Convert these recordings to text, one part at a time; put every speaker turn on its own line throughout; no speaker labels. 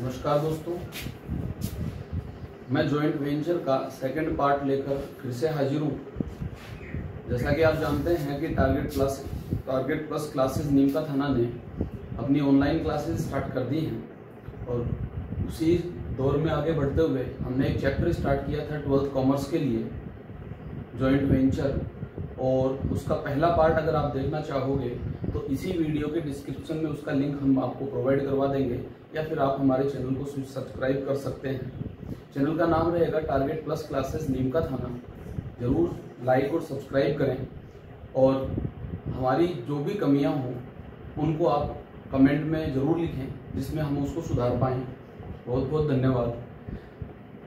नमस्कार दोस्तों, मैं जॉइंट वेंचर का सेकंड पार्ट लेकर फिर से हाजिर हूँ। जैसा कि आप जानते हैं कि टारगेट प्लस क्लासेस नीमका थाना ने अपनी ऑनलाइन क्लासेस स्टार्ट कर दी हैं और उसी दौर में आगे बढ़ते हुए हमने एक चैप्टर स्टार्ट किया था 12th कॉमर्स के लिए जॉइंट वेंचर, और उसका पहला पार्ट अगर आप देखना चाहोगे तो इसी वीडियो के डिस्क्रिप्शन में उसका लिंक हम आपको प्रोवाइड करवा देंगे, या फिर आप हमारे चैनल को सब्सक्राइब कर सकते हैं। चैनल का नाम रहेगा टारगेट प्लस क्लासेस नीमका थाना। ज़रूर लाइक और सब्सक्राइब करें और हमारी जो भी कमियां हों उनको आप कमेंट में ज़रूर लिखें, जिसमें हम उसको सुधार पाएँ। बहुत बहुत धन्यवाद।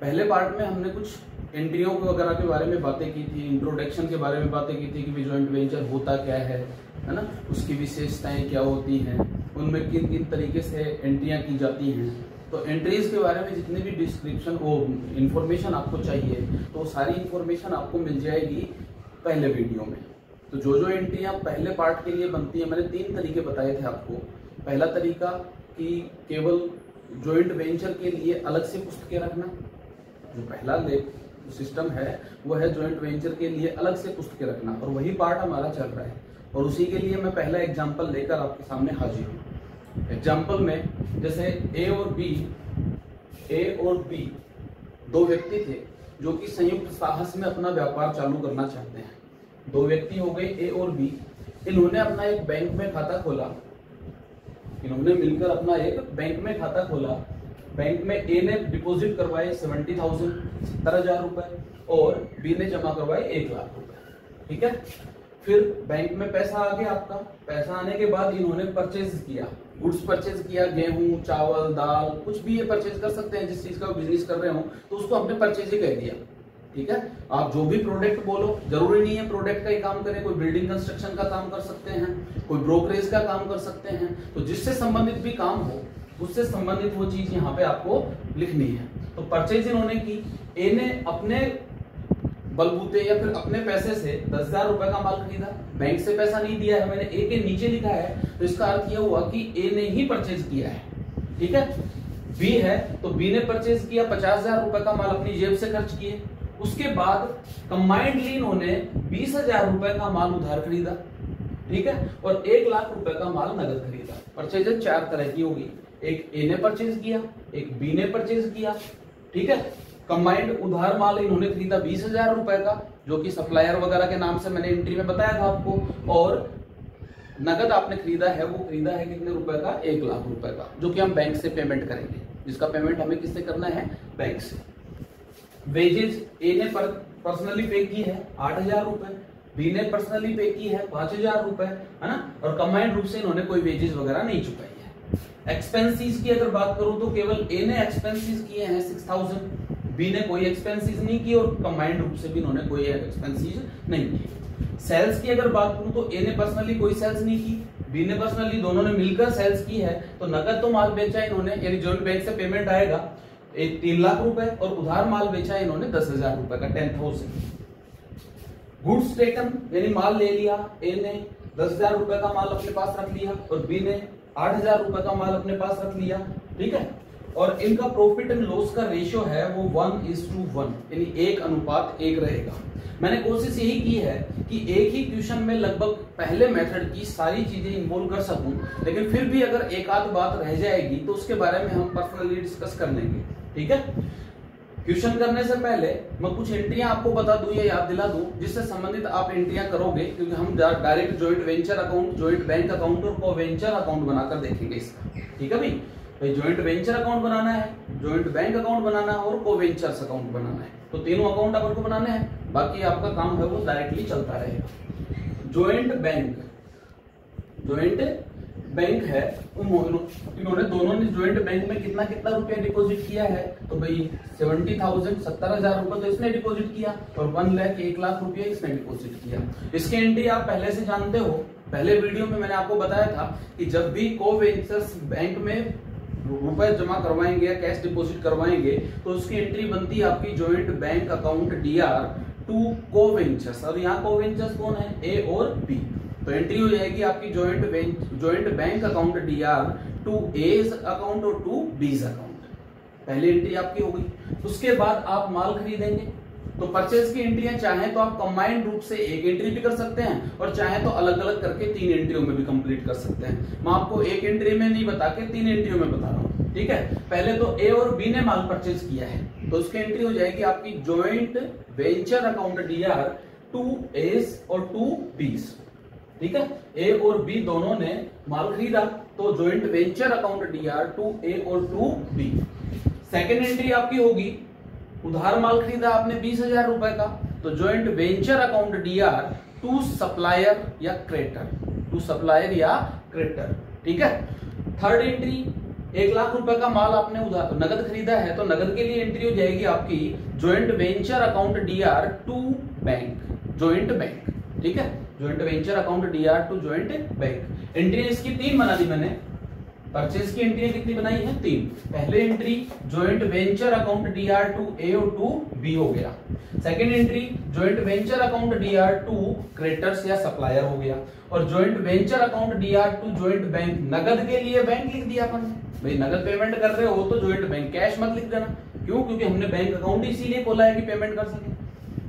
पहले पार्ट में हमने कुछ एंट्रियों वगैरह के बारे में बातें की थी, इंट्रोडक्शन के बारे में बातें की थी कि जॉइंट वेंचर होता क्या है ना, उसकी विशेषताएं क्या होती हैं, उनमें किन किन तरीके से एंट्रियां की जाती हैं। तो एंट्रीज के बारे में जितने भी डिस्क्रिप्शन वो इन्फॉर्मेशन आपको चाहिए तो सारी इन्फॉर्मेशन आपको मिल जाएगी पहले वीडियो में। तो जो एंट्रियां पहले पार्ट के लिए बनती है, मैंने 3 तरीके बताए थे आपको। पहला तरीका कि केवल जॉइंट वेंचर के लिए अलग से पुस्तकें रखना, जो पहला सिस्टम है वो है जॉइंट वेंचर के लिए अलग से पुस्तकें रखना, और वही पार्ट हमारा चल रहा है। और उसी के लिए मैं पहला एग्जाम्पल लेकर आपके सामने हाजिर हूँ। एग्जाम्पल में जैसे ए और बी 2 व्यक्ति थे जो कि संयुक्त साहस में अपना व्यापार चालू करना चाहते हैं। 2 व्यक्ति हो गए ए और बी। इन्होंने अपना एक बैंक में खाता खोला, इन्होंने मिलकर अपना एक बैंक में खाता खोला। बैंक में ए ने डिपॉजिट करवाए 70,000 रुपए और बी ने जमा करवाए 1 लाख रुपए। ठीक है, फिर बैंक में पैसा आ गया आपका। पैसा आने के बाद इन्होंने परचेज किया, गुड्स परचेज किया, गेहूं, चावल, दाल, कुछ भी ये परचेज कर सकते हैं। जिस चीज का बिजनेस कर रहे हो तो उसको हमने परचेज ही कह दिया। ठीक है, आप जो भी प्रोडक्ट बोलो, जरूरी नहीं है प्रोडक्ट का ही काम करें, कोई बिल्डिंग कंस्ट्रक्शन का काम कर सकते हैं, कोई ब्रोकरेज का काम कर सकते हैं। तो जिससे संबंधित भी काम हो उससे संबंधित वो चीज यहाँ पे आपको लिखनी है। तो परचेज इन्होंने की, ए ने अपने बलबूते या फिर अपने पैसे से 10,000 रुपए का माल खरीदा। बैंक से पैसा नहीं दिया है, मैंने ए के नीचे लिखा है, तो इसका अर्थ यह हुआ कि ए ने ही परचेज किया है। ठीक है, बी है तो बी ने परचेज किया, 50,000 रुपए का माल अपनी जेब से खर्च किए। उसके बाद कंबाइंडली इन्होंने 20,000 रुपए का माल उधार खरीदा। ठीक है, और 1 लाख रुपए का माल नगद खरीदा। परचेज 4 तरह की होगी, एक ए ने परचेज किया, एक बी ने परचेज किया। ठीक है, कंबाइंड उधार माल इन्होंने खरीदा 20,000 रुपए का, जो कि सप्लायर वगैरह के नाम से मैंने एंट्री में बताया था आपको। और नगद आपने खरीदा है, वो खरीदा है कितने रुपए का? 1 लाख रुपए का, जो कि हम बैंक से पेमेंट करेंगे, जिसका पेमेंट हमें किससे करना है? बैंक से। वेजेज ए ने पर्सनली पे की है 8,000 रुपए, बी ने पर्सनली पे की है 5,000 रुपए, है ना। और कंबाइंड रूप से इन्होंने कोई वेजेज वगैरह नहीं चुकाई है। एक्सपेंसेस की अगर बात करूं तो केवल ए ने एक्सपेंसेस किए हैं 6,000, बी ने कोई एक्सपेंसेस नहीं किए और कंबाइंड रूप से भी इन्होंने कोई एक्सपेंसेस नहीं किए। सेल्स की अगर बात करूं तो ए ने पर्सनली कोई सेल्स नहीं की, बी ने पर्सनली, दोनों ने मिलकर सेल्स की है। तो नगद तो माल बेचा इन्होंने, यानी जॉइंट बैंक से पेमेंट आएगा 3 लाख रुपए, और उधार माल बेचा इन्होंने 10,000 रुपए का, 10,000। गुड्स टेकन यानी माल ले लिया, ए ने 10,000 रुपए का माल अपने पास रख लिया और बी ने 8,000 रुपए का माल अपने पास रख लिया। ठीक है, और इनका प्रॉफिट एंड लॉस का रेशियो है वो 1:1, यानी 1:1 रहेगा। मैंने कोशिश यही की है कि एक ही क्वेश्चन में लगभग पहले मेथड की सारी चीजें इन्वॉल्व कर सकूं, लेकिन फिर भी अगर एक आध बात रह जाएगी तो उसके बारे में हम पर्सनली डिस्कस कर लेंगे। ठीक है, क्वेश्चन करने से पहले मैं कुछ एंट्रियां आपको बता दूं या याद दिला दूं, जिससे संबंधित आप एंट्रियां करोगे, क्योंकि हम direct joint venture account, joint bank account और को वेंचर अकाउंट बनाकर देखेंगे इसका। ठीक है भाई, जॉइंट वेंचर अकाउंट बनाना है, जॉइंट बैंक अकाउंट बनाना है और को वेंचर्स अकाउंट बनाना है। तो तीनों अकाउंट आपको बनाने हैं, बाकी आपका काम है वो डायरेक्टली चलता रहेगा। जॉइंट बैंक है, इन्होंने दोनों ने जॉइंट बैंक में कितना कितना रुपया डिपॉजिट किया है? तो भाई 70,000, 70,000 रुपए तो इसने डिपॉजिट किया, और 1 लाख रुपया इसने डिपॉजिट किया। इसके एंट्री आप पहले से जानते हो, पहले वीडियो में मैंने आपको बताया था कि जब भी को वेंचर्स बैंक में रुपए जमा करवाएंगे या कैश डिपॉजिट करवाएंगे तो उसकी एंट्री बनती है आपकी joint bank account DR to co ventures. और यहाँ को वेंचर्स कौन है? ए और बी। तो एंट्री हो जाएगी आपकी joint bank account DR to A's account और टू बीज अकाउंट। पहली एंट्री आपकी हो गई। उसके बाद आप माल खरीदेंगे, तो परचेज की एंट्रियां चाहें तो आप कंबाइंड रूप से एक एंट्री भी कर सकते हैं और चाहें तो अलग अलग करके 3 एंट्रियों में भी कंप्लीट कर सकते हैं। मैं आपको एक एंट्री में नहीं बता के 3 एंट्रियों में बता रहा हूं, ठीक है। पहले तो ए और बी ने माल परचेज किया है, तो उसकी एंट्री हो जाएगी आपकी joint venture account DR 2 A's और 2 B's, ठीक है। ए और बी दोनों ने माल खरीदा, तो joint venture account DR 2 A और 2 B। सेकेंड एंट्री आपकी होगी, उधार माल खरीदा आपने 20,000 रुपए का, तो joint venture account DR 2 supplier या क्रेडिटर, 2 सप्लायर या क्रेडिटर, ठीक है। थर्ड एंट्री, 1 लाख रुपए का माल आपने उधार नगद खरीदा है, तो नगद के लिए एंट्री हो जाएगी आपकी joint venture account DR 2 bank, joint bank, ठीक है। Joint venture account DR 2 joint bank. Entry इसकी 3 बना दी मैंने। परचेज की एंट्री कितनी बनाई है? 3। पहले entry joint venture account DR 2 A और 2 B हो गया। Second entry joint venture account DR 2 creditors या सप्लायर हो गया, और joint venture account DR 2 joint bank, नगद के लिए बैंक लिख दिया अपन। भाई नगद पेमेंट कर रहे हो तो जॉइंट बैंक, कैश मत लिख देना, क्यों? क्योंकि हमने बैंक अकाउंट इसीलिए खोला है कि पेमेंट कर सके,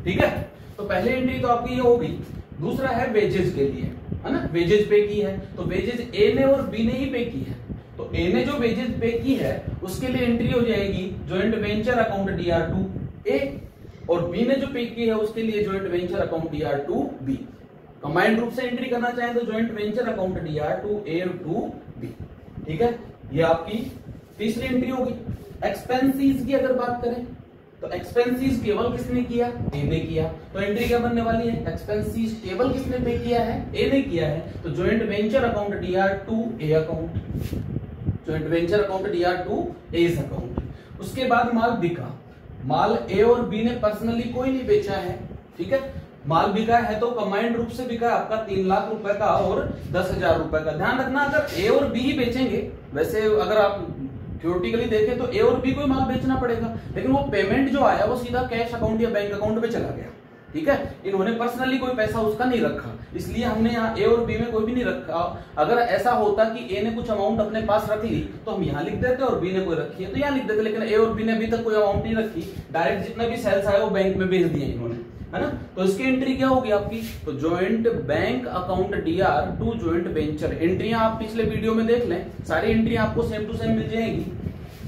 ठीक है। तो पहले एंट्री तो आपकी ये हो गई। दूसरा है वेजेज के लिए, है ना, वेजेज पे की है, तो वेजेज ए ने और बी ने ही पे की है, तो ए ने जो वेजेज पे की है उसके लिए एंट्री हो जाएगी joint venture account DR 2 A, और बी ने जो पे की है उसके लिए joint venture account DR 2 B। Combined रूप से एंट्री करना चाहें तो joint venture account DR 2 A और 2 B, ठीक है। ये आपकी तीसरी एंट्री होगी। एक्सपेंसेस की अगर बात करें तो एक्सपेंसेस केवल किसने किया? ए ने किया, तो एंट्री क्या बनने वाली है? एक्सपेंसेस केवल किसने पे किया है? ए ने किया है, तो joint venture account DR 2 A account, joint venture account DR 2 A's account. उसके बाद माल बिका, माल ए और बी ने पर्सनली कोई नहीं बेचा है, ठीक है। माल बिका है तो कंबाइंड रूप से बिका आपका 3 लाख रुपए का और 10,000 रुपए का। ध्यान रखना, अगर ए और बी ही बेचेंगे, वैसे अगर आप थ्योरेटिकली देखें तो ए और बी को ही माल बेचना पड़ेगा, लेकिन वो पेमेंट जो आया वो सीधा कैश अकाउंट या बैंक अकाउंट में चला गया, ठीक है। इन्होंने पर्सनली कोई पैसा उसका नहीं रखा, इसलिए हमने यहाँ ए और बी में कोई भी नहीं रखा। अगर ऐसा होता कि ए ने कुछ अमाउंट अपने पास रख ली तो हम यहाँ लिख देते और बी ने कोई रखी है तो यहाँ लिख देते, लेकिन ए और बी ने अभी तक कोई अमाउंट नहीं रखी, डायरेक्ट जितने भी सेल्स आए वो बैंक में भेज दिए इन्होंने, है ना। तो इसकी एंट्री क्या होगी आपकी? तो joint bank account DR 2 joint venture. एंट्रियां आप पिछले वीडियो में देख लें, सारी एंट्रियां आपको सेम टू सेम मिल जाएगी।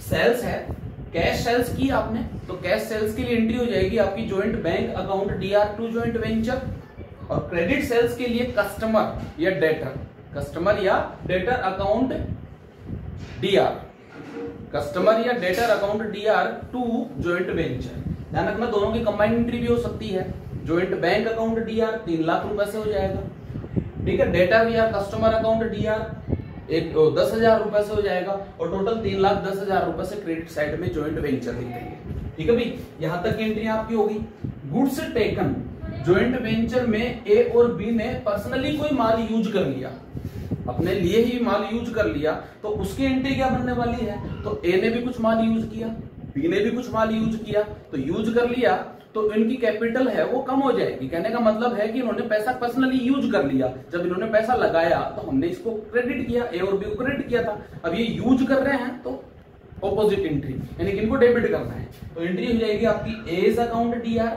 सेल्स है, कैश सेल्स की आपने, तो कैश सेल्स के लिए एंट्री हो जाएगी आपकी joint bank account DR 2 joint venture, और क्रेडिट सेल्स के लिए कस्टमर या डेटर, कस्टमर या डेटर अकाउंट DR, कस्टमर या debtor account DR 2 joint venture. ध्यान रखना, दोनों की कंबाइंड एंट्री भी हो सकती है। Joint bank account DR 3 lakh रुपए से हो जाएगा, ठीक है। डेटर या कस्टमर अकाउंट DR 10,000 रुपए से हो जाएगा, और टोटल 3,10,000 रुपए से क्रेडिट साइड में जॉइंट वेंचर लिख देंगे, ठीक है भाई। यहां तक की एंट्री आपकी होगी। गुड्स टेकन, जॉइंट वेंचर में ए और बी ने पर्सनली कोई माल यूज कर लिया, अपने लिए ही माल यूज कर लिया, तो उसकी एंट्री क्या बनने वाली है? तो ए ने भी कुछ माल यूज किया, बी ने भी कुछ माल यूज किया, तो यूज कर लिया तो इनकी कैपिटल है वो कम हो जाएगी। कहने का मतलब है कि इन्होंने पैसा पर्सनली यूज कर लिया, जब इन्होंने पैसा लगाया तो हमने इसको क्रेडिट किया, ए और बी को क्रेडिट किया था। अब ये यूज कर रहे हैं तो ऑपोजिट एंट्री, यानी कि इनको डेबिट करना है, तो एंट्री हो जाएगी आपकी A's account DR,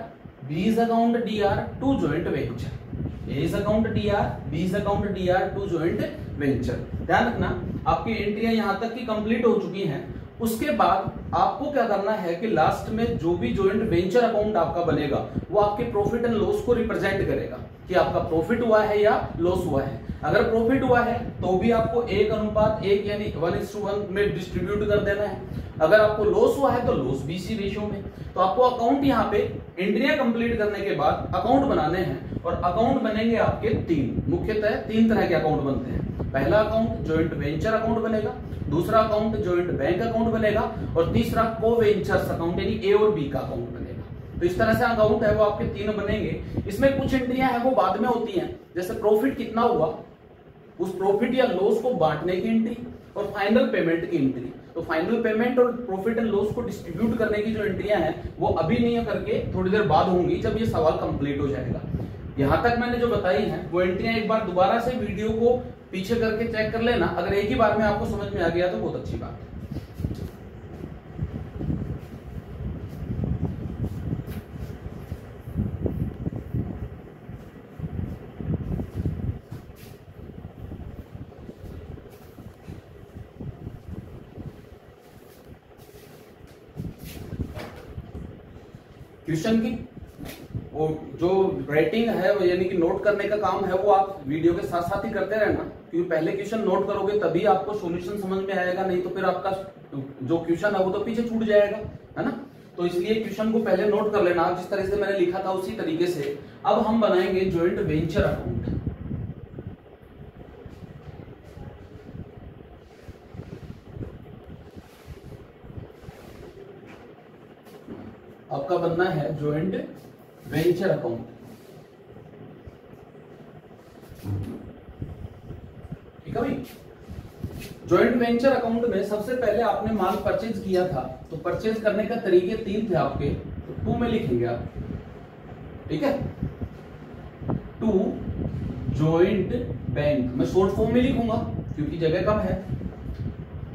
B's account DR 2 joint venture, A's account DR, B's account DR 2 joint venture. ध्यान रखना, आपकी एंट्रियां यहां तक की कंप्लीट हो चुकी हैं। उसके बाद आपको क्या करना है कि लास्ट में जो भी जॉइंट वेंचर अकाउंट आपका बनेगा वो आपके प्रॉफिट एंड लॉस को रिप्रेजेंट करेगा कि आपका प्रॉफिट हुआ है या लॉस हुआ है। अगर प्रॉफिट हुआ है तो भी आपको 1:1 यानी 1:1 में डिस्ट्रीब्यूट कर देना है। अगर आपको लॉस हुआ है तो लॉस BC रेशियो में। तो आपको अकाउंट यहाँ पे एंट्रियां कंप्लीट करने के बाद अकाउंट बनाने हैं, और अकाउंट बनेंगे आपके 3, मुख्यतः 3 तरह के अकाउंट बनते हैं। पहला अकाउंट जॉइंट वेंचर अकाउंट बनेगा, दूसरा अकाउंट जॉइंट बैंक अकाउंट बनेगा, और तीसरा को वेंचर्स अकाउंट यानी ए और बी का अकाउंट बनेगा। तो इस तरह से अकाउंट है वो आपके 3 बनेंगे। इसमें कुछ एंट्रियां हैं वो बाद में होती हैं, जैसे प्रॉफिट कितना हुआ, उस प्रॉफिट या लॉस को बांटने की एंट्री, और फाइनल पेमेंट की एंट्री। तो फाइनल पेमेंट और प्रॉफिट एंड लॉस को डिस्ट्रीब्यूट करने की जो एंट्रियां हैं वो अभी नहीं करके थोड़ी देर बाद होंगी, जब ये सवाल कंप्लीट हो जाएगा। यहां तक मैंने जो बताई हैं वो एंट्रियां एक बार दोबारा से वीडियो को पीछे करके चेक कर लेना। अगर एक ही बार में आपको समझ में आ गया तो बहुत अच्छी बात है। क्वेश्चन की वो जो राइटिंग है वो यानी कि नोट करने का काम है वो आप वीडियो के साथ साथ ही करते रहना, क्योंकि पहले क्वेश्चन नोट करोगे तभी आपको सॉल्यूशन समझ में आएगा, नहीं तो फिर आपका जो क्वेश्चन है वो तो पीछे छूट जाएगा, है ना। तो इसलिए क्वेश्चन को पहले नोट कर लेना, जिस तरह से मैंने लिखा था उसी तरीके से। अब हम बनाएंगे जॉइंट वेंचर अकाउंट। आपका बनना है जॉइंट वेंचर अकाउंट। ठीक है भाई। जॉइंट वेंचर अकाउंट में सबसे पहले आपने माल परचेज किया था, तो परचेज करने का तरीके 3 थे आपके, तो 2 में लिखेंगे आप। ठीक है, 2 जॉइंट बैंक, मैं शॉर्ट फॉर्म में लिखूंगा क्योंकि जगह कम है।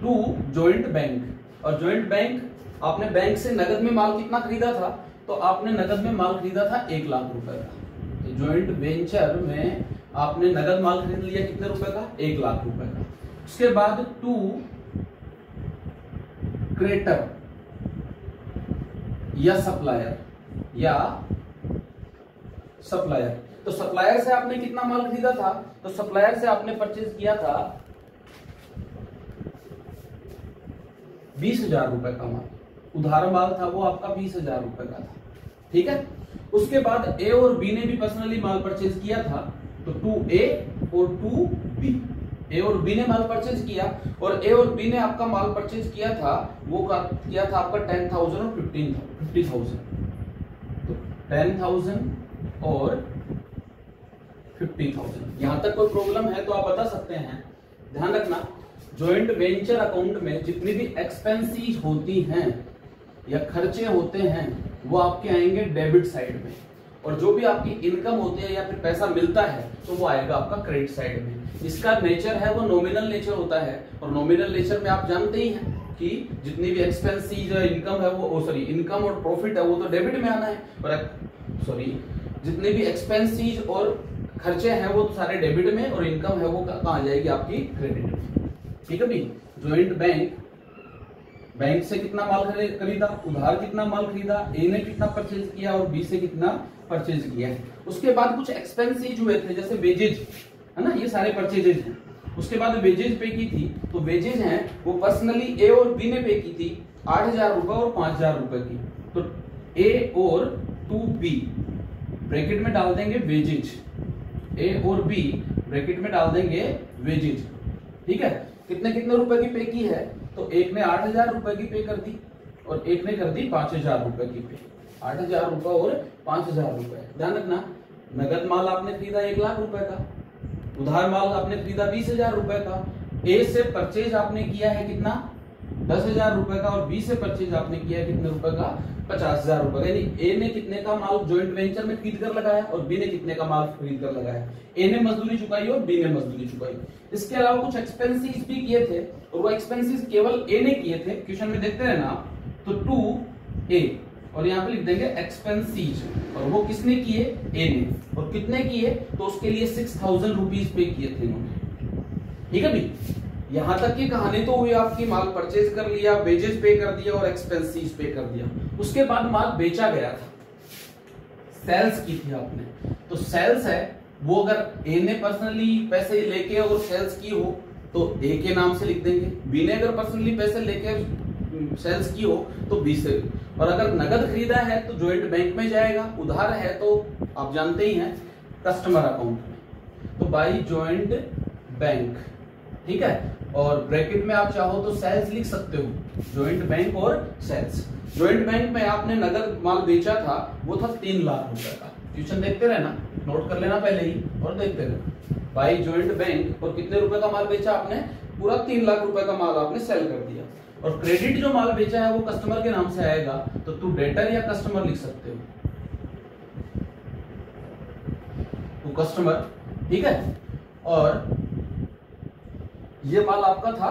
2 जॉइंट बैंक, और जॉइंट बैंक आपने बैंक से नगद में माल कितना खरीदा था, तो आपने नगद में माल खरीदा था 1 लाख रुपए का। जॉइंट वेंचर में आपने नगद माल खरीद लिया कितने रुपए का, 1 लाख रुपए का। उसके बाद 2 क्रेटर या सप्लायर, तो सप्लायर से आपने कितना माल खरीदा था, तो सप्लायर से आपने परचेज किया था 20,000 रुपए का माल, उधार माल था वो आपका 20,000 रुपए का था। ठीक है, उसके बाद ए और बी ने भी पर्सनली माल परचेज किया था, तो 2A और 2B, ए और बी ने माल परचेज किया, और ए और बी ने आपका माल परचेज किया था वो किया था आपका 10,000 और 50,000, तो 10,000 और 50,000। यहां तक कोई प्रॉब्लम है तो आप बता सकते हैं। ध्यान रखना, जॉइंट वेंचर अकाउंट में जितनी भी एक्सपेंसेस होती हैं या खर्चे होते हैं वो आपके आएंगे डेबिट साइड में, और जो भी आपकी इनकम होती है या फिर पैसा मिलता है तो वो आएगा आपका क्रेडिट साइड में। इसका नेचर है वो नॉमिनल नेचर होता है, और नॉमिनल नेचर में आप जानते ही हैं कि जितनी भी एक्सपेंसेस या इनकम है वो इनकम और प्रॉफिट है वो तो डेबिट में आना है, और जितने भी एक्सपेंसेस और खर्चे हैं वो तो सारे डेबिट में, और इनकम है वो कहाँ आ जाएगी आपकी क्रेडिट में। ठीक है भाई। जॉइंट बैंक से कितना माल खरीदा, उधार कितना माल खरीदा, ए ने कितना परचेज किया और बी से कितना परचेज किया है। उसके बाद कुछ एक्सपेंसेस हुए थे जैसे वेजेज, है ना, ये सारे परचेजेज हैं। उसके बाद वेजेज पे की थी, तो वेजेज हैं वो पर्सनली ए और बी ने पे की थी 8,000 रुपए और 5,000 रुपए की, तो ए और 2B ब्रैकेट में डाल देंगे वेजेज, ए और बी ब्रैकेट में डाल देंगे वेजेज। ठीक है, कितने कितने रुपए की पे की है, तो एक ने 8,000 रुपए की पे कर दी और एक ने कर दी 5,000 रुपए की पे। 8,000 रुपए और 5,000 रुपए। ध्यान रखना, नगद माल आपने खरीदा 1 लाख रुपए का, उधार माल आपने खरीदा 20,000 रुपए का, ए से परचेज आपने किया है कितना 10,000 रुपए का, और बी से परचेज आपने किया है कितने रुपए का 50,000 रुपए का। यानी ए ने कितने का माल जॉइंट वेंचर में खरीद कर लगाया और बी ने कितने का माल खरीद कर लगाया। ए ने मजदूरी चुकाई और बी ने मजदूरी चुकाई। इसके अलावा कुछ एक्सपेंसेस भी किए थे, और वो एक्सपेंसेस केवल ए ने किए थे। क्वेश्चन में देखते हैं ना, तो 2A और यहाँ पे लिख देंगे एक्सपेंसेस, और वो किसने किए, ए ने, और कितने किए, तो उसके लिए 6,000 रुपीज पे किए थे इन्होंने। ठीक है भाई, यहां तक की कहानी तो हुई आपकी, माल परचेज कर लिया, वेजेस पे कर दिया और एक्सपेंसेस पे कर दिया। उसके बाद माल बेचा गया था, सेल्स की थी आपने, तो सेल्स है वो अगर ए ने पर्सनली पैसे लेके और सेल्स की हो तो ए के नाम से लिख देंगे, बी ने अगर पर्सनली पैसे लेके सेल्स की हो तो बी से, और अगर नगद खरीदा है तो जॉइंट बैंक में जाएगा, उधार है तो आप जानते ही हैं कस्टमर अकाउंट में, तो बाई जॉइंट बैंक। ठीक है, और ब्रैकेट में आप चाहो तो सेल्स लिख सकते हो, जॉइंट बैंक और सेल्स। जॉइंट बैंक में आपने नगद माल बेचा था वो था 3 लाख रुपए का। क्वेश्चन देखते रहना, नोट कर लेना पहले ही और देखते रहना। बाई जॉइंट बैंक, और कितने रुपए का माल बेचा आपने, पूरा 3 लाख रुपए का माल आपने सेल कर दिया, और क्रेडिट जो माल बेचा है वो कस्टमर के नाम से आएगा, तो तू डेटर या कस्टमर लिख सकते हो, तो कस्टमर। ठीक है, और ये माल आपका था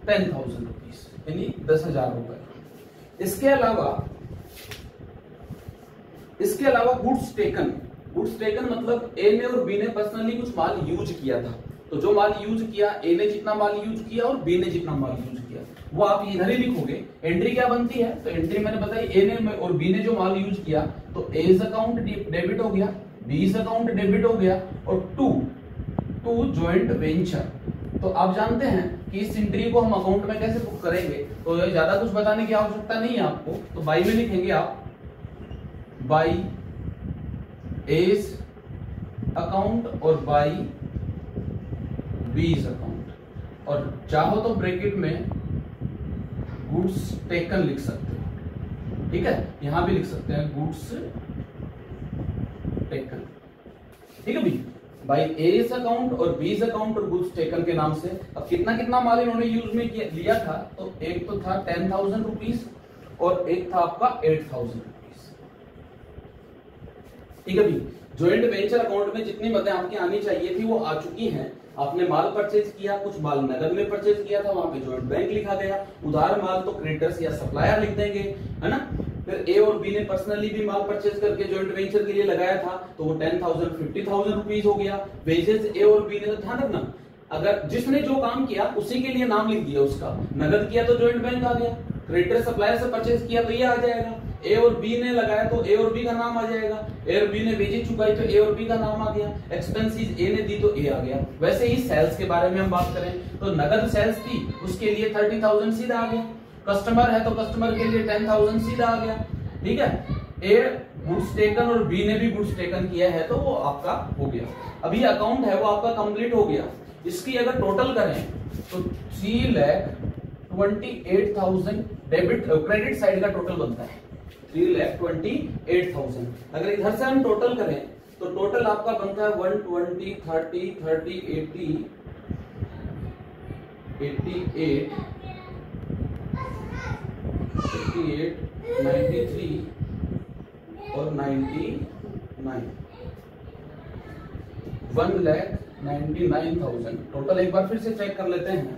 10,000 रुपीज, यानी 10,000 रुपए। इसके अलावा गुड्स टेकन मतलब ए ने और बी ने पर्सनली कुछ माल यूज किया था, तो जो माल यूज किया, ए ने जितना माल यूज किया और बी ने जितना माल यूज किया, वो आप इधर ही लिखोगे। एंट्री क्या बनती है, तो एंट्री मैंने बताई ए ने और बी ने जो माल यूज किया तो एज अकाउंट डेबिट हो गया, बीज अकाउंट डेबिट हो गया, और टू जॉइंट वेंचर। तो आप जानते हैं कि इस एंट्री को हम अकाउंट में कैसे बुक करेंगे, तो ज्यादा कुछ बताने की आवश्यकता नहीं है आपको, तो बाई में लिखेंगे आप बाई एज अकाउंट और बाई बीज अकाउंट, और चाहो तो ब्रैकेट में गुड्स टेकन लिख सकते हो, ठीक है, यहां भी लिख सकते हैं गुड्स टेकन, ठीक है भाई। बाई एज अकाउंट और बीज अकाउंट और गुड्स टेकन के नाम से अब कितना कितना माल इन्होंने यूज में लिया था, तो एक तो था 10,000 रुपीज और एक था आपका 8,000 रुपीज, ठीक है भाई। जॉइंट वेंचर अकाउंट में जितनी मदें आपकी आनी चाहिए थी वो आ चुकी हैं। आपने माल परचेज किया, कुछ माल नगद में परचेज किया था, वहां पे जॉइंट बैंक लिखा गया, उधार माल तो क्रेडिटर्स या सप्लायर लिख देंगे, है ना। फिर ए और बी ने पर्सनली भी माल परचेज करके जॉइंट वेंचर के लिए लगाया था, तो वो 10,000 50,000 रुपीज हो गया। वेजेस ए और बी ने, तो ध्यान रखना अगर जिसने जो काम किया उसी के लिए नाम लिख दिया उसका, नगद किया तो जॉइंट बैंक आ गया, क्रेडिटर सप्लायर से परचेज किया तो ये आ जाएगा, ए और बी ने लगाया तो ए और बी का नाम आ जाएगा, ए और बी ने वेजेस चुकाई तो ए और बी का नाम आ गया, एक्सपेंसेस ए ने दी तो ए आ गया। वैसे ही सेल्स के बारे में हम बात करें तो नगद सेल्स थी उसके लिए 30,000 सीधा आ गया, कस्टमर है तो कस्टमर के लिए 10,000 सीधा आ गया, ठीक है। ए गुड्स टेकन और बी ने भी गुड्स टेकन किया है तो वो आपका हो गया। अभी अकाउंट है वो आपका कंप्लीट हो गया। इसकी अगर टोटल करें तो 3,28,000 डेबिट क्रेडिट साइड का टोटल बनता है, 3,28,000। अगर इधर से हम टोटल करें तो टोटल आपका बनता है 120 30 30 80 88 58 93 और 99 1,99,000 टोटल। एक बार फिर से चेक कर लेते हैं।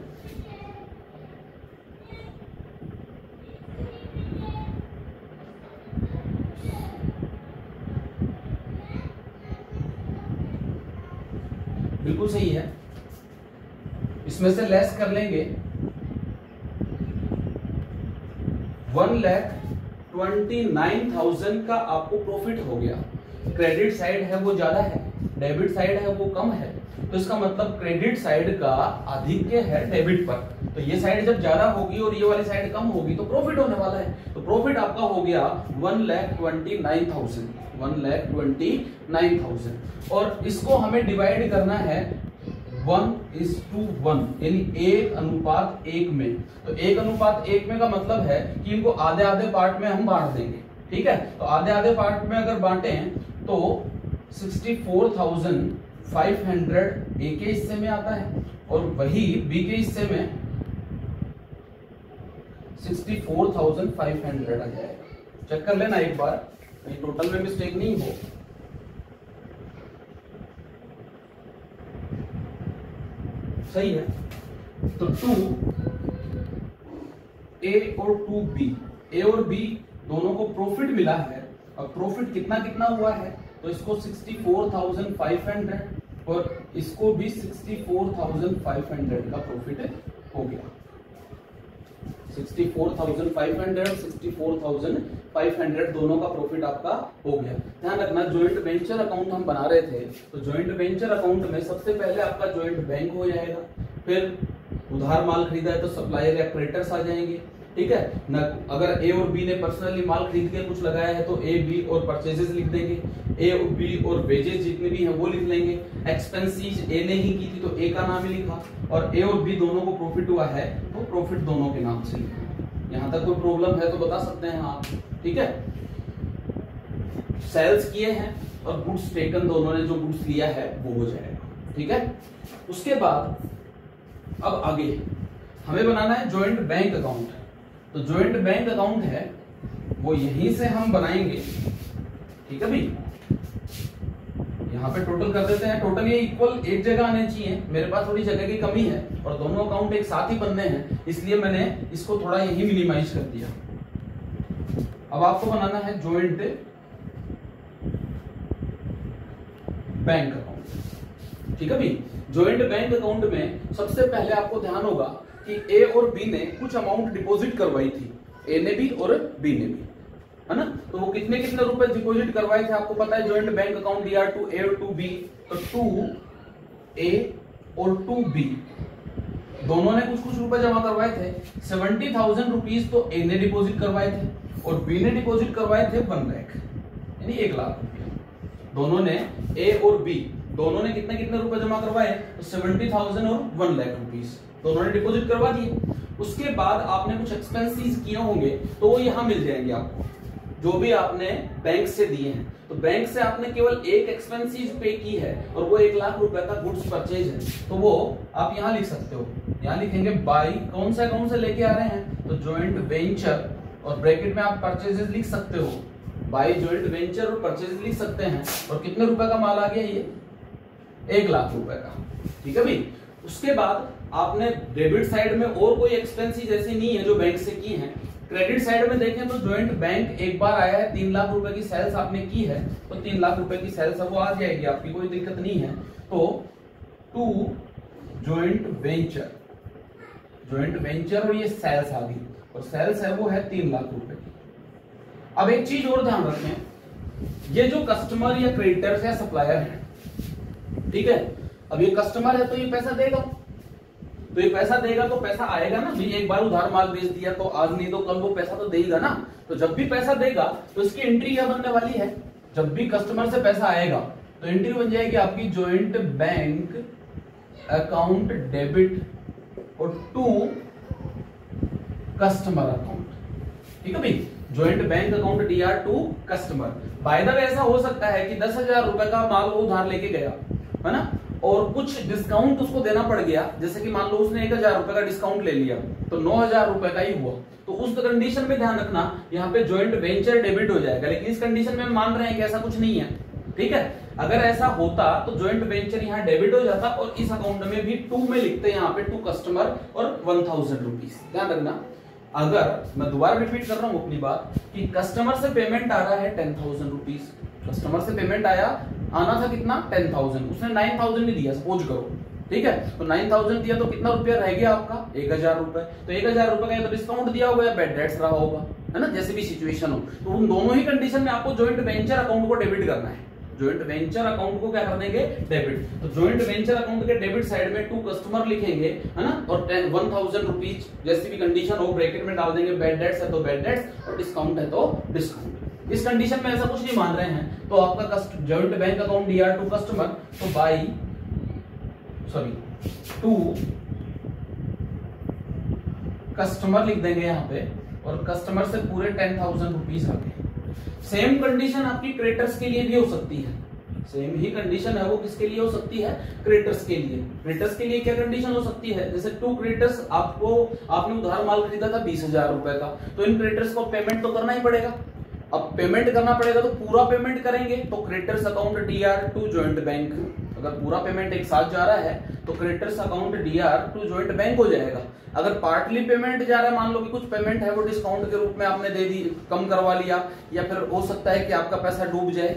बिल्कुल सही है, इसमें से लेस कर लेंगे 1,29,000 का आपको प्रॉफिट हो गया। क्रेडिट साइड है वो ज्यादा है, डेबिट साइड है वो कम है, तो इसका मतलब क्रेडिट साइड का आधिक्य है डेबिट पर। तो ये साइड जब ज्यादा होगी और ये वाली साइड कम होगी तो प्रॉफिट होने वाला है। तो प्रॉफिट आपका हो गया 1,29,000 1,29,000। और इसको हमें डिवाइड करना है 1:1 यानी 1:1 में। तो 1:1 में का मतलब है कि इनको आधे आधे पार्ट में हम बांट देंगे, ठीक है। तो आधे आधे पार्ट में अगर बांटे तो 64,500 ए के हिस्से में आता है और वही बी के हिस्से में 64,500 आ जाएगा। चेक कर लेना एक बार, कहीं टोटल में मिस्टेक नहीं हो। सही है। तो 2A और 2B, ए और बी दोनों को प्रॉफिट मिला है। और प्रॉफिट कितना कितना हुआ है, तो इसको 64,500 और इसको भी 64,500 का प्रॉफिट हो गया। 64,500 64,500 दोनों का प्रॉफिट आपका हो गया। ध्यान रखना, जॉइंट वेंचर अकाउंट हम बना रहे थे, तो जॉइंट वेंचर अकाउंट में सबसे पहले आपका जॉइंट बैंक हो जाएगा, फिर उधार माल खरीदा है तो सप्लायर या क्रेडिटर्स आ जाएंगे, ठीक है ना। अगर ए और बी ने पर्सनली माल खरीद के कुछ लगाया है तो ए बी और परचेजेस लिख देंगे, ए और बी और वेजेस जितने भी हैं वो लिख लेंगे। एक्सपेंसेस ए ने ही की थी तो ए का नाम ही लिखा, और ए और बी दोनों को प्रॉफिट हुआ है तो प्रॉफिट दोनों के नाम से लिखा। यहां तक कोई प्रॉब्लम है तो बता सकते हैं आप, ठीक है। सेल्स किए हैं और गुड्स टेकन दोनों ने जो गुड्स लिया है वो हो जाएगा, ठीक है। उसके बाद अब आगे हमें बनाना है जॉइंट बैंक अकाउंट। तो जॉइंट बैंक अकाउंट है वो यहीं से हम बनाएंगे, ठीक है भाई। यहाँ पे टोटल कर देते हैं, टोटल ये इक्वल एक जगह आने चाहिए, मेरे पास थोड़ी जगह की कमी है और दोनों अकाउंट एक साथ ही बनने हैं, इसलिए मैंने इसको थोड़ा यही मिनिमाइज कर दिया। अब आपको बनाना है जॉइंट बैंक अकाउंट, ठीक है भाई। जॉइंट बैंक अकाउंट में सबसे पहले आपको ध्यान होगा कि ए और बी ने कुछ अमाउंट डिपॉजिट करवाई थी, ए ने भी और बी ने भी, है ना। तो वो कितने कितने रुपए डिपॉजिट करवाए थे आपको पता है, जॉइंट बैंक अकाउंट दिया टू ए और टू बी, तो टू ए और टू बी दोनों ने कुछ कुछ रुपए जमा करवाए थे। 70,000 रुपीज तो ए ने डिपॉजिट करवाए थे और बी ने डिपॉजिट करवाए थे 1 लाख, यानी 1 लाख रुपया। दोनों ने, ए और बी दोनों ने कितने कितने रुपए जमा करवाए, तो 70,000 और 1 लाख रुपीज दोनों ने डिपॉजिट करवा दिए। उसके बाद आपने कुछ एक्सपेंसेस किए होंगे तो वो यहाँ मिल जाएंगे आपको, जो भी आपने बैंक से दिए हैं। तो बैंक से आपने केवल एक एक्सपेंसेस पे की है और वो 1 लाख रुपए का गुड्स परचेज है, तो वो आप यहाँ लिख सकते हो। यहाँ लिखेंगे बाई कौन से लेके आ रहे हैं, तो जॉइंट वेंचर, और ब्रैकेट में आप परचेजेस लिख सकते हो, बाई जॉइंट वेंचर और परचेज लिख सकते हैं। और कितने रुपए का माल आ गया, ये 1 लाख रुपए का, ठीक है भाई। उसके बाद आपने डेबिट साइड में और कोई एक्सपेंसेस ऐसी नहीं है जो बैंक से की है। क्रेडिट साइड में देखें तो जॉइंट बैंक एक बार आया है, 3 लाख रुपए की सेल्स आपने की है, तो 3 लाख रुपए की सेल्स अब वो आ जाएगी, आपकी कोई दिक्कत नहीं है। तो टू जॉइंट वेंचर और ये सेल्स आ गई, और सेल्स है वो है 3 लाख रुपए की। अब एक चीज और ध्यान रखें, ये जो कस्टमर या क्रेडिटर्स या सप्लायर है, ठीक है, अब ये कस्टमर है तो ये पैसा देगा, तो ये पैसा देगा तो पैसा आएगा ना भाई। एक बार उधार माल बेच दिया तो आज नहीं तो कल वो पैसा तो देगा ना। तो जब भी पैसा देगा तो इसकी एंट्री क्या बनने वाली है, जब भी कस्टमर से पैसा आएगा तो एंट्री बन जाएगी आपकी जॉइंट बैंक अकाउंट डेबिट और टू कस्टमर अकाउंट, ठीक है भाई, joint bank account DR to customer. By the way ऐसा हो सकता है कि 10,000 रुपए का माल वो उधार लेके गया है ना, और कुछ डिस्काउंट उसको देना पड़ गया, जैसे कि मान लो उसने 1,000 रुपए का डिस्काउंट ले लिया तो 9,000 रुपए का ही हुआ, तो उस कंडीशन में ध्यान रखना यहाँ पे जॉइंट वेंचर डेबिट हो जाएगा। लेकिन इस कंडीशन में हम मान रहे हैं कि ऐसा कुछ नहीं है, ठीक है। अगर ऐसा होता तो जॉइंट वेंचर यहाँ डेबिट हो जाता और इस अकाउंट में भी 2 में लिखते यहाँ पे 2 कस्टमर और 1,000 रुपीज। ध्यान रखना, अगर मैं दोबारा रिपीट कर रहा हूं अपनी बात कि कस्टमर से पेमेंट आ रहा है 10,000 रुपीज, कस्टमर से पेमेंट आना था कितना 10,000, उसने 9,000 ही दिया सपोज करो, ठीक है। तो 9,000 दिया तो कितना रुपया रह गया आपका 1,000 रुपए। तो 1,000 रुपए का तो डिस्काउंट दिया हुआ है, बैड डेट्स रहा होगा, है ना, जैसे भी सिचुएशन हो। तो उन दोनों ही कंडीशन में आपको जॉइंट वेंचर अकाउंट को डेबिट करना है, जॉइंट वेंचर अकाउंट को क्या कर देंगे डेबिट। तो जॉइंट वेंचर अकाउंट के डेबिट साइड में 2 कस्टमर लिखेंगे, है ना, और 1,000 रुपीज जैसी भी कंडीशन हो ब्रैकेट में डाल देंगे, बैड डेट्स है तो बैड डेट्स और डिस्काउंट है तो डिस्काउंट। इस कंडीशन में ऐसा कुछ नहीं मान रहे हैं तो आपका joint bank account DR to customer, तो टू कस्टमर लिख देंगे यहाँ पे, और कस्टमर से पूरे 10,000 रुपीज आ गए। सेम कंडीशन आपकी क्रेडिटर्स के लिए भी हो सकती है, सेम ही कंडीशन है वो किसके लिए हो सकती है, क्रेडिटर्स के लिए। क्रेडिटर्स के लिए क्या कंडीशन हो सकती है, जैसे 2 क्रेडिटर्स आपने उधार माल खरीदा था 20,000 रुपए का, तो इन क्रेडिटर्स को पेमेंट तो करना ही पड़ेगा। अब पेमेंट करना पड़ेगा तो पूरा पेमेंट करेंगे तो creditors account DR to joint bank, अगर पूरा पेमेंट एक साथ जा रहा है तो creditors account DR to joint bank हो जाएगा। अगर पार्टली पेमेंट जा रहा है, मान लो कि कुछ पेमेंट है वो डिस्काउंट के रूप में आपने दे दी, कम करवा लिया, या फिर हो सकता है कि आपका पैसा डूब जाए,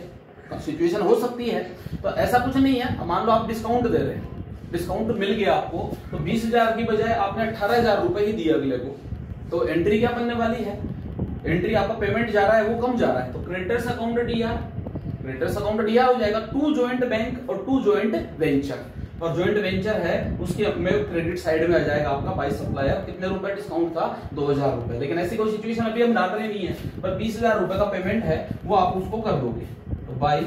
सिचुएशन हो सकती है, तो ऐसा कुछ नहीं है। मान लो आप डिस्काउंट दे रहे हैं, डिस्काउंट मिल गया आपको, तो 20,000 की बजाय आपने 18,000 रुपए ही दिए अगले को, तो एंट्री क्या बनने वाली है, एंट्री आपका पेमेंट जा रहा है वो कम जा रहा है, तो क्रेडिटर्स अकाउंट डीआर हो जाएगा 2 जॉइंट बैंक और 2 जॉइंट वेंचर। और जॉइंट वेंचर है उसके में क्रेडिट साइड में आ जाएगा आपका बाय सप्लायर, कितने रुपए डिस्काउंट था 2,000 रुपए। लेकिन ऐसी कोई सिचुएशन अभी हम डाल रहे नहीं है, पर 20,000 रुपए का पेमेंट है वो आप उसको कर दोगे, तो बाय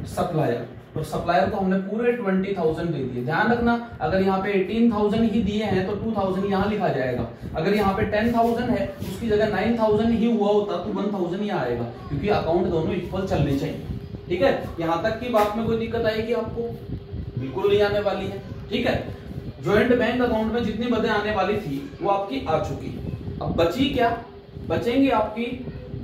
सप्लायर। तो सप्लायर को हमने पूरे 20,000 दे दिए। ध्यान रखना, अगर यहाँ पे 18,000 ही दिए हैं तो 2,000 यहाँ लिखा जाएगा, अगर यहाँ पे 10,000 है उसकी जगह 9,000 ही हुआ होता तो 1,000 ही आएगा, क्योंकि अकाउंट दोनों इक्वल चलने चाहिए, ठीक है। यहाँ तक की बात में कोई दिक्कत आएगी आपको, बिल्कुल नहीं आने वाली है, ठीक है। ज्वाइंट बैंक अकाउंट में जितनी मदें आने वाली थी वो आपकी आ चुकी। अब बची क्या, बचेंगे आपकी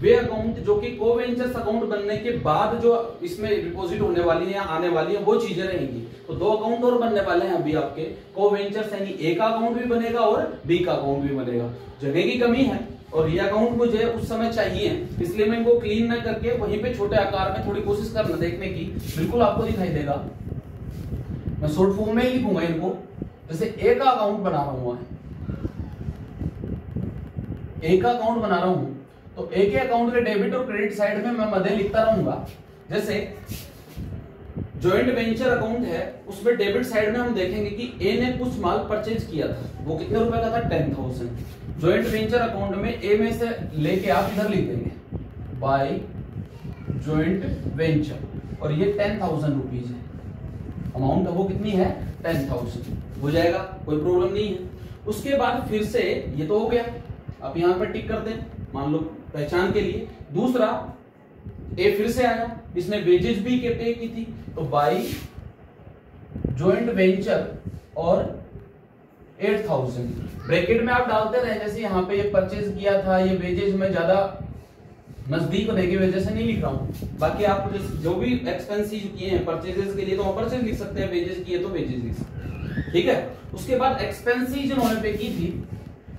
वे अकाउंट जो कि कोवेंचर्स अकाउंट बनने के बाद जो इसमें डिपॉजिट होने वाली है या आने वाली है वो चीजें रहेंगी। तो 2 अकाउंट और बनने वाले हैं अभी आपके कोवेंचर्स, यानी ए का अकाउंट भी बनेगा और बी का अकाउंट भी बनेगा। जगह की कमी है और ये अकाउंट मुझे उस समय चाहिए, इसलिए मैं इनको क्लीन न करके वहीं पे छोटे आकार में थोड़ी कोशिश करना देखने की, बिल्कुल आपको दिखाई देगा। मैं शॉर्ट फॉर्म में ही लिखूंगा इनको, जैसे ए का अकाउंट बना रहा हूं, ए का अकाउंट बना रहा हूं, तो ए के अकाउंट के डेबिट और क्रेडिट साइड में मैं मदे लिखता रहूंगा। जैसे जॉइंट वेंचर अकाउंट है, उसमें डेबिट साइड में हम देखेंगे कि ए ने कुछ माल परचेज किया था, वो कितने रुपए का था, 10,000। जॉइंट वेंचर अकाउंट में ए में से लेके आप इधर लिख देंगे बाय जॉइंट वेंचर, और ये 10,000 रुपीज है, अमाउंट वो कितनी है, 10,000 हो जाएगा, कोई प्रॉब्लम नहीं है। उसके बाद फिर से ये तो हो गया, आप यहां पर टिक कर दें, मान लो पहचान के लिए। दूसरा ए फिर से आया, इसने वेजेस भी के पे की थी, तो बाई जॉइंट वेंचर और 8,000 ब्रैकेट में आप डालते रहे, जैसे यहाँ पे ये परचेज किया था, ये वेजेस में ज्यादा नजदीक होने की वजह से नहीं लिख रहा हूं। बाकी आप जो भी एक्सपेंसेस किए हैं परचेजेस के लिए तो परचेज लिख सकते हैं, वेजेस किए तो वेजेस लिख सकते हैं, ठीक है। उसके बाद एक्सपेंसेस उन्होंने पे की थी,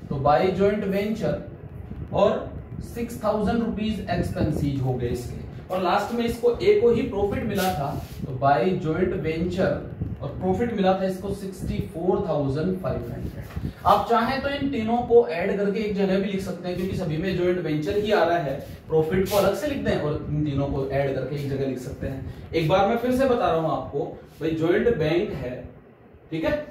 तो बाय जॉइंट वेंचर और 6,000 रुपीज एक्सपेंसेस हो गए इसके, और लास्ट में इसको ए को ही प्रॉफिट मिला था, तो बाय जॉइंट वेंचर और प्रॉफिट मिला था इसको 64,500। आप चाहें तो इन तीनों को ऐड करके एक जगह भी लिख सकते हैं, क्योंकि सभी में जॉइंट वेंचर ही आ रहा है, प्रॉफिट को अलग से लिख दें और इन तीनों को ऐड करके एक जगह लिख सकते हैं। एक बार मैं फिर से बता रहा हूं आपको, भाई जॉइंट बैंक है, ठीक है,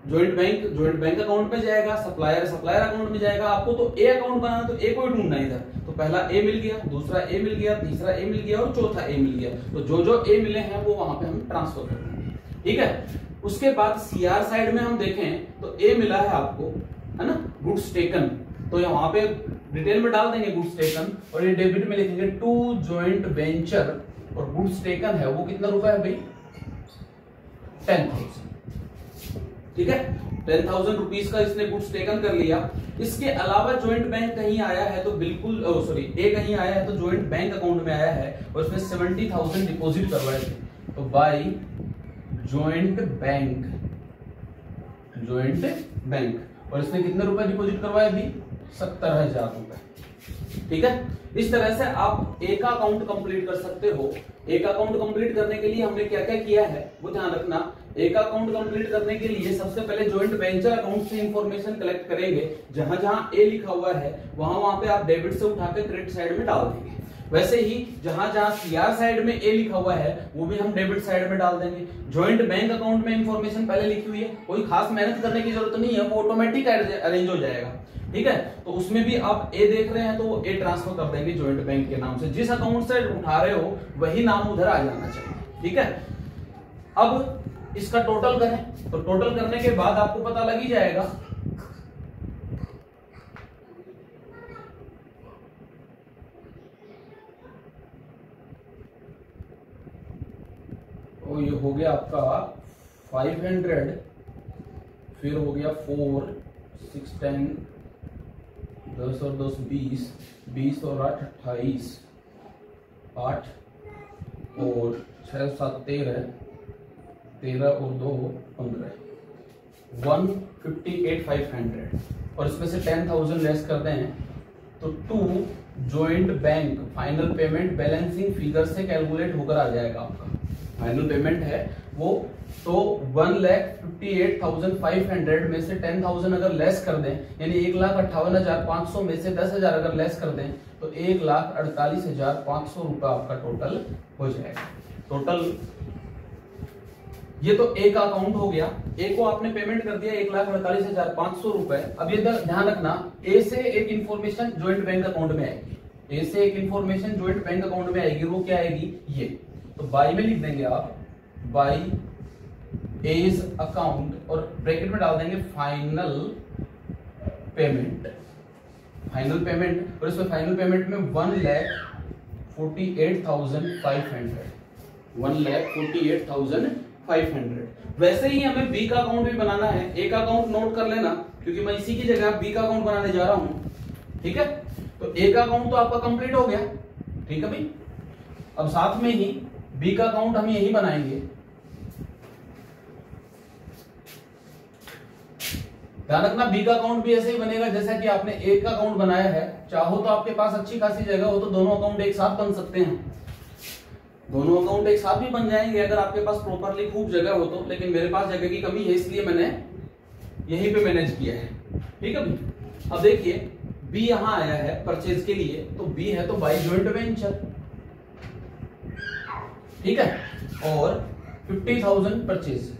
जॉइंट बैंक अकाउंट में जाएगा, सप्लायर अकाउंट में जाएगा। आपको तो ए अकाउंट बनाना, तो ए को ही ढूंढना इधर, तो पहला ए मिल गया, दूसरा ए मिल गया, तीसरा ए मिल गया और चौथा ए मिल गया। तो जो जो ए मिले हैं वो वहां पे हम ट्रांसफर कर देंगे, ठीक है। उसके बाद सीआर साइड में हम देखें तो ए मिला है आपको, है ना, गुड्स टेकन, तो यहाँ पे डिटेल में डाल देंगे गुड्स टेकन, और ये डेबिट में लिखेंगे टू जॉइंट वेंचर, और गुड्स टेकन है वो कितना रुपए है भाई, 10,000, ठीक है। 10,000 रुपीज का इसने गुड्स टेकन कर लिया। इसके अलावा जॉइंट बैंक कहीं आया है तो बिल्कुल सॉरी ए कहीं आया है तो जॉइंट बैंक अकाउंट में आया है, और इसमें 70,000 डिपॉजिट करवाए थे, तो बाय जॉइंट बैंक, और इसने कितने रुपए डिपॉजिट करवाए भी, 70,000 रुपए, ठीक है। इस तरह से आप ए का अकाउंट कंप्लीट कर सकते हो। ए का अकाउंट कंप्लीट करने के लिए हमने क्या क्या किया है वो ध्यान रखना। ए का अकाउंट कंप्लीट करने के लिए सबसे पहले जॉइंट वेंचर अकाउंट से इंफॉर्मेशन कलेक्ट करेंगे, जहां जहां ए लिखा हुआ है वहां पे आप डेबिट से उठा के क्रेडिट साइड में डाल देंगे। वैसे ही जहां जहां सीआर साइड में ए लिखा हुआ है वो भी हम डेबिट साइड में डाल देंगे। जॉइंट बैंक अकाउंट में इंफॉर्मेशन पहले लिखी हुई है, कोई खास मेहनत करने की जरूरत नहीं है, वो ऑटोमेटिक अरेंज हो जाएगा, ठीक है। तो उसमें भी आप ए देख रहे हैं तो वो ए ट्रांसफर कर देंगे जॉइंट बैंक के नाम से, जिस अकाउंट से उठा रहे हो वही नाम उधर आ जाना चाहिए, ठीक है। अब इसका टोटल करें, तो टोटल करने के बाद आपको पता लग ही जाएगा तो ये हो गया आपका 500, फिर हो गया 4, 6, 10, 10 और 10 20, 20 और 8 28, 8 और 6 7 13, 13 और 2 15, 158,500, और इसमें से 10,000 लेस करते हैं तो 2 joint bank final payment balancing figure से कैलकुलेट होकर आ जाएगा आपका फाइनल पेमेंट है वो। तो 1,58,500 में से 10,000 अगर लेस कर दें, यानी 1,58,500 में से 10,000 अगर लेस कर दें तो 1,48,500 रुपए आपका टोटल हो जाएगा। टोटल ये तो ए का अकाउंट हो गया, ए को आपने पेमेंट कर दिया 1,48,500 रुपए। अब ये ध्यान रखना, ए से एक इंफॉर्मेशन जॉइंट बैंक अकाउंट में आएगी, ए से एक इंफॉर्मेशन जॉइंट बैंक अकाउंट में आएगी, वो क्या आएगी, ये तो बाई में लिख देंगे आप, बाई एज अकाउंट और ब्रैकेट में डाल देंगे फाइनल पेमेंट, और इसमें फाइनल पेमेंट में 1,48,500, 1,48,500। वैसे ही हमें बी का अकाउंट भी बनाना है। ए का अकाउंट नोट कर लेना, क्योंकि मैं इसी की जगह बी का अकाउंट बनाने जा रहा हूं, ठीक है। तो ए का अकाउंट तो आपका कंप्लीट हो गया, ठीक है भाई। अब साथ में ही बी का अकाउंट हम यही बनाएंगे। ध्यान रखना, बी का अकाउंट भी ऐसे ही बनेगा जैसा कि आपने ए का अकाउंट बनाया है। चाहो तो आपके पास अच्छी खासी जगह हो तो दोनों अकाउंट एक साथ बन सकते हैं। दोनों अकाउंट एक साथ भी बन जाएंगे अगर आपके पास प्रॉपरली खूब जगह हो तो, लेकिन मेरे पास जगह की कमी है इसलिए मैंने यहीं पे मैनेज किया है। ठीक है भाई। अब देखिए बी यहां आया है परचेज के लिए, तो बी है तो बाय जॉइंट वेंचर, ठीक है, और 50,000 परचेज,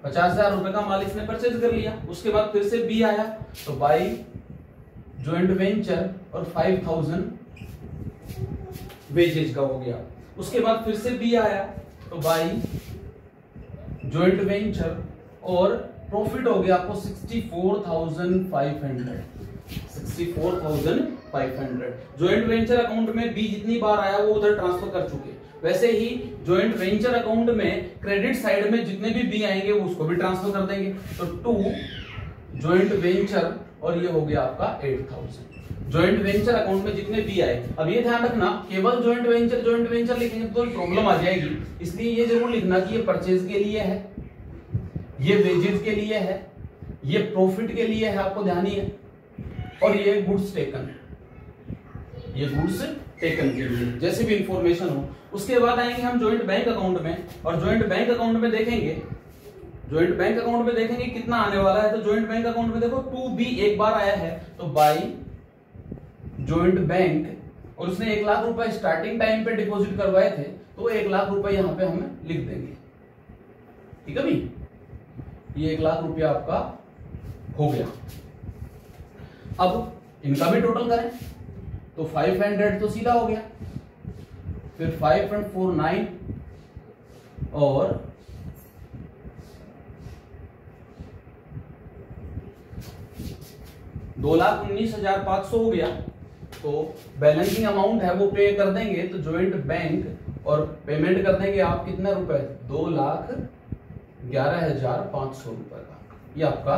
50,000 रुपए का माल इसने परचेज कर लिया। उसके बाद फिर से बी आया तो बाय जॉइंट वेंचर और 5,000 वेजेज का हो गया। उसके बाद फिर से बी आया तो बाय जॉइंट वेंचर और प्रॉफिट हो गया आपको 64,500, 64,500। जॉइंट वेंचर अकाउंट में बी जितनी बार आया वो उधर ट्रांसफर कर चुके। वैसे ही जॉइंट वेंचर अकाउंट में क्रेडिट साइड में जितने भी बी आएंगे वो उसको भी ट्रांसफर कर देंगे। तो 2 जॉइंट वेंचर और ये हो गया आपका 8,000। जॉइंट वेंचर अकाउंट में जितने बी आए, अब ये ध्यान रखना केवल जॉइंट वेंचर लिखेंगे तो प्रॉब्लम आ जाएगी, इसलिए ये जरूर लिखना कि ये परचेज के लिए है, ये वेजेज के लिए है, ये प्रॉफिट के लिए है, आपको ध्यान ही है, और ये गुड्स टेकन, ये गुड्स टेकन के लिए, जैसे भी इंफॉर्मेशन हो। उसके बाद आएंगे हम जॉइंट बैंक अकाउंट में, और जॉइंट बैंक अकाउंट में देखेंगे, जॉइंट बैंक अकाउंट में देखेंगे कितना आने वाला है। तो जॉइंट बैंक अकाउंट में देखो 2B एक बार आया है तो बाय जॉइंट बैंक, और उसने 1 लाख रुपए स्टार्टिंग टाइम पे डिपॉजिट करवाए थे तो 1 लाख रुपए यहां पे हमें लिख देंगे। ठीक है भाई, ये 1 लाख रुपया आपका हो गया। अब इनका भी टोटल करें तो 500 तो सीधा हो गया, फिर 5.49 और 2,19,500 हो गया। तो बैलेंसिंग अमाउंट है वो पे कर देंगे, तो जॉइंट बैंक और पेमेंट कर देंगे आप कितने रुपए, 2,11,500 रुपए का, ये आपका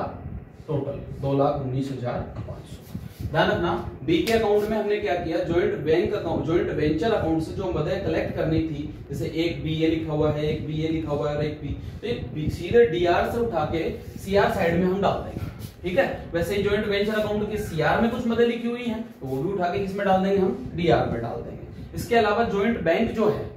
टोटल 2,19,500। ध्यान रखना बी के अकाउंट में हमने क्या किया, joint bank account, joint venture account से जो मदद कलेक्ट करनी थी, जैसे एक बी ए लिखा हुआ है, एक बी ए लिखा हुआ है और एक बी, तो एक सीधे डीआर से उठा के सीआर साइड में हम डाल देंगे। ठीक है, वैसे ही जॉइंट वेंचर अकाउंट के सीआर में कुछ मदद लिखी हुई है तो वो भी उठा के किसमें डाल देंगे, हम डीआर में डाल देंगे। इसके अलावा जॉइंट बैंक जो है,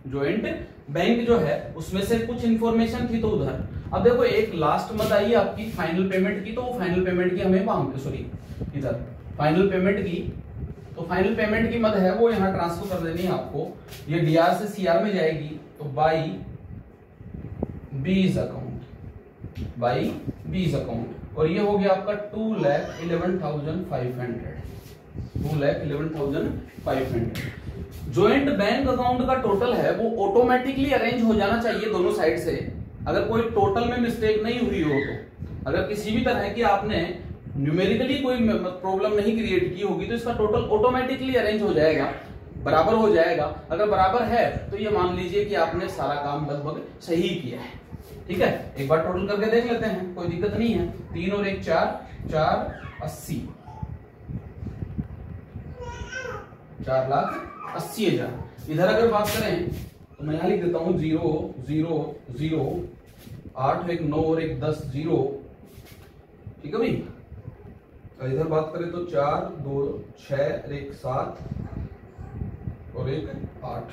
जॉइंट बैंक जो है उसमें से कुछ इंफॉर्मेशन थी तो उधर। अब देखो एक लास्ट मत आई आपकी फाइनल पेमेंट की, तो फाइनल पेमेंट की हमें मांग, सॉरी इधर फाइनल पेमेंट की, तो फाइनल पेमेंट की मद है वो यहाँ ट्रांसफर कर देनी है आपको। ये डीआर से सीआर में जाएगी तो बाय बीज अकाउंट, बाय बीज अकाउंट, और ये हो गया आपका 2,11,500, 2,11,500। जॉइंट बैंक अकाउंट का टोटल है वो ऑटोमेटिकली अरेंज हो जाना चाहिए दोनों साइड से। अगर कोई टोटल में मिस्टेक नहीं हुई हो तो, अगर किसी भी तरह की आपने न्यूमेरिकली कोई प्रॉब्लम नहीं क्रिएट की होगी तो इसका टोटल ऑटोमेटिकली अरेंज हो जाएगा, बराबर हो जाएगा। अगर बराबर है तो ये मान लीजिए कि आपने सारा काम लगभग सही किया है। ठीक है, एक बार टोटल करके देख लेते हैं, कोई दिक्कत नहीं है। 3 और 1 4, 4,80, 4,80,000। इधर अगर बात करें तो मैं यहां लिख देता हूं 0 0 0, 8 1 9 और 1 10 0। ठीक है भाई, इधर बात करें तो 4 2 6 1 7 और 1 8।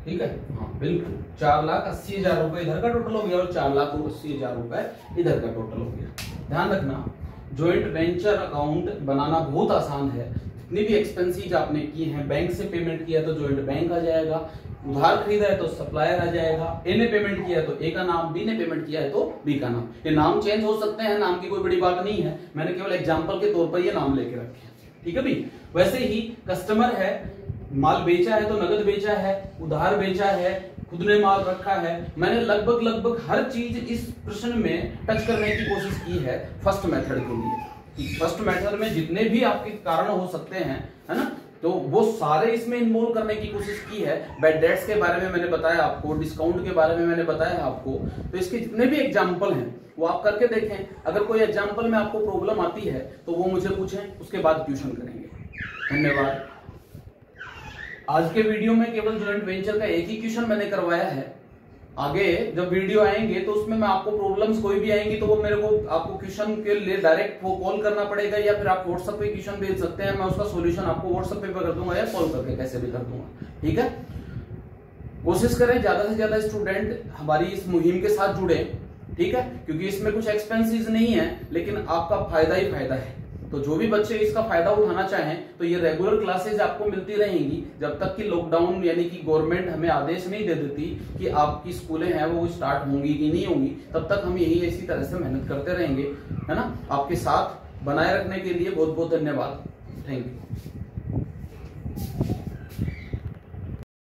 ठीक है, हाँ बिल्कुल 4,80,000 रुपए इधर का टोटल हो गया और 4,80,000 रुपए इधर का टोटल हो गया। ध्यान रखना जॉइंट वेंचर अकाउंट बनाना बहुत आसान है। जितनी भी एक्सपेंसेस आपने किए हैं, बैंक से पेमेंट किया तो जॉइंट बैंक आ जाएगा, उधार खरीदा है तो सप्लायर आ जाएगा, ए ने पेमेंट किया है तो ए का नाम, बी ने पेमेंट किया है तो बी का नाम। ये नाम चेंज हो सकते हैं, नाम की कोई बड़ी बात नहीं है, मैंने केवल एग्जांपल के तौर पर ये नाम लेके रखे हैं। ठीक है भाई, वैसे ही कस्टमर है, माल बेचा है तो नगद बेचा है, उधार बेचा है, खुद ने माल रखा है। मैंने लगभग हर चीज इस प्रश्न में टच करने की कोशिश की है फर्स्ट मेथड के लिए। फर्स्ट मेथड में जितने भी आपके कारण हो सकते हैं, है ना, तो वो सारे इसमें इन्वॉल्व करने की कोशिश की है। बैड डेट्स के बारे में मैंने बताया आपको, डिस्काउंट के बारे में मैंने बताया आपको, तो इसके जितने भी एग्जाम्पल हैं वो आप करके देखें। अगर कोई एग्जाम्पल में आपको प्रॉब्लम आती है तो वो मुझे पूछें, उसके बाद ट्यूशन करेंगे। धन्यवाद। आज के वीडियो में केवल जॉइंट वेंचर का एक ही क्वेश्चन मैंने करवाया है, आगे जब वीडियो आएंगे तो उसमें मैं आपको प्रॉब्लम्स कोई भी आएंगी तो वो मेरे को आपको क्वेश्चन के लिए डायरेक्ट वो कॉल करना पड़ेगा, या फिर आप व्हाट्सएप पे क्वेश्चन भेज सकते हैं, मैं उसका सॉल्यूशन आपको व्हाट्सएप पे कर दूंगा या कॉल करके कैसे भी कर दूंगा। ठीक है, कोशिश करें ज्यादा से ज्यादा स्टूडेंट हमारी इस मुहिम के साथ जुड़े। ठीक है, क्योंकि इसमें कुछ एक्सपेंसेस नहीं है, लेकिन आपका फायदा ही फायदा है। तो जो भी बच्चे इसका फायदा उठाना चाहें तो ये रेगुलर क्लासेज आपको मिलती रहेंगी जब तक कि लॉकडाउन यानी कि गवर्नमेंट हमें आदेश नहीं दे देती कि आपकी स्कूलें हैं वो स्टार्ट होंगी कि नहीं होंगी, तब तक हम यही इसी तरह से मेहनत करते रहेंगे, है ना। आपके साथ बनाए रखने के लिए बहुत बहुत धन्यवाद। Thank you.